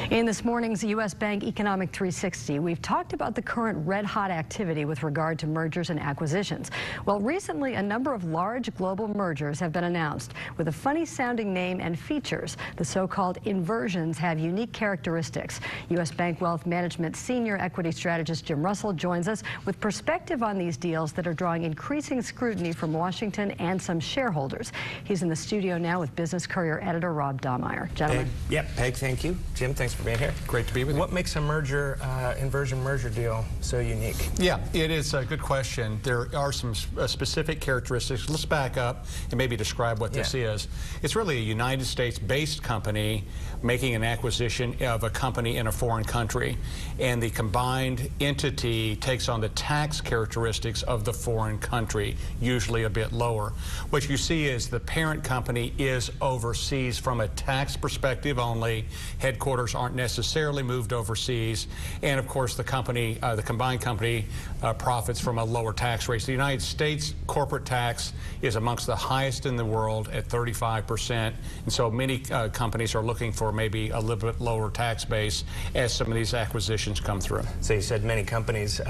In this morning's U.S. Bank Economic 360, we've talked about the current red-hot activity with regard to mergers and acquisitions. Well, recently, a number of large global mergers have been announced with a funny-sounding name and features. The so-called inversions have unique characteristics. U.S. Bank Wealth Management senior equity strategist Jim Russell joins us with perspective on these deals that are drawing increasing scrutiny from Washington and some shareholders. He's in the studio now with Business Courier editor Rob Dahmeyer. Gentlemen. Peg, thank you. Jim, thanks for being here. Great to be with you. What makes a inversion merger deal so unique? Yeah, it is a good question. There are some specific characteristics. Let's back up and maybe describe what this is. It's really a United States-based company making an acquisition of a company in a foreign country, and the combined entity takes on the tax characteristics of the foreign country, usually a bit lower. What you see is the parent company is overseas from a tax perspective only. Headquarters aren't necessarily moved overseas, and of course the company, the combined company, profits from a lower tax rate. So the United States corporate tax is amongst the highest in the world at 35%, and so many companies are looking for maybe a little bit lower tax base as some of these acquisitions come through. So you said many companies.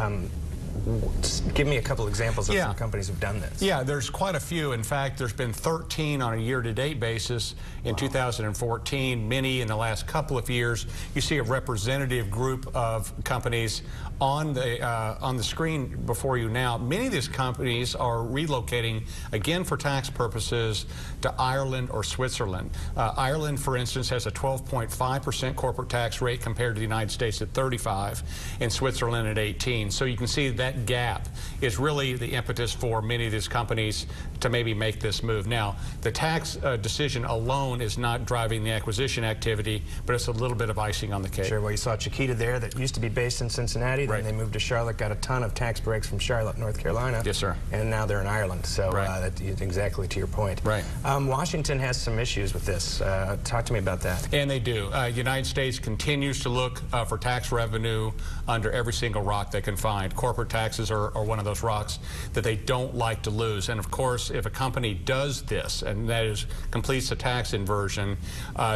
Give me a couple examples of some companies who've done this. Yeah, there's quite a few. In fact, there's been 13 on a year-to-date basis in 2014, many in the last couple of years. You see a representative group of companies on the screen before you now. Many of these companies are relocating, again for tax purposes, to Ireland or Switzerland. Ireland, for instance, has a 12.5% corporate tax rate compared to the United States at 35%, and Switzerland at 18%. So you can see that gap is really the impetus for many of these companies to maybe make this move. Now, the tax decision alone is not driving the acquisition activity, but it's a little bit of icing on the cake. Sure. Well, you saw Chiquita there that used to be based in Cincinnati. Then they moved to Charlotte, got a ton of tax breaks from Charlotte, North Carolina. Yes, sir. And now they're in Ireland. So that's exactly to your point. Right. Washington has some issues with this. Talk to me about that. And they do. United States continues to look for tax revenue under every single rock they can find. Corporate taxes are one of those rocks that they don't like to lose. And of course, if a company does this, and that is completes a tax inversion,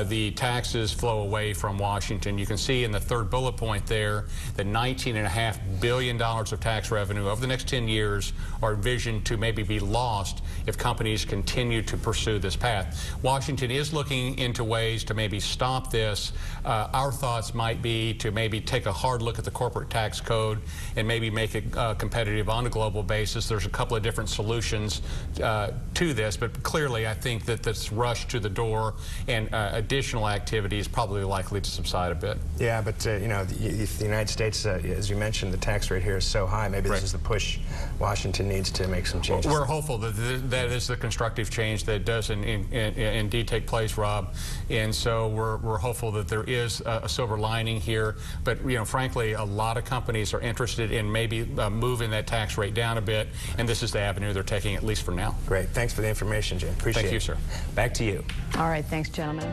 the taxes flow away from Washington. You can see in the third bullet point there that $19.5 billion of tax revenue over the next 10 years are envisioned to maybe be lost if companies continue to pursue this path. Washington is looking into ways to maybe stop this. Our thoughts might be to maybe take a hard look at the corporate tax code and maybe make it competitive on a global basis. There's a couple of different solutions to this, but clearly I think that this rush to the door and additional activity is probably likely to subside a bit. Yeah, but you know, the United States, as you mentioned, the tax rate here is so high. Maybe this is the push Washington needs to make some changes. We're hopeful that that is the constructive change that does indeed take place, Rob. And so we're hopeful that there is a silver lining here. But you know, frankly, a lot of companies are interested in maybe moving that tax rate down a bit, and this is the avenue they're taking, at least for now. Great. Thanks for the information, Jim. Appreciate it. Thank you, sir. Back to you. All right. Thanks, gentlemen.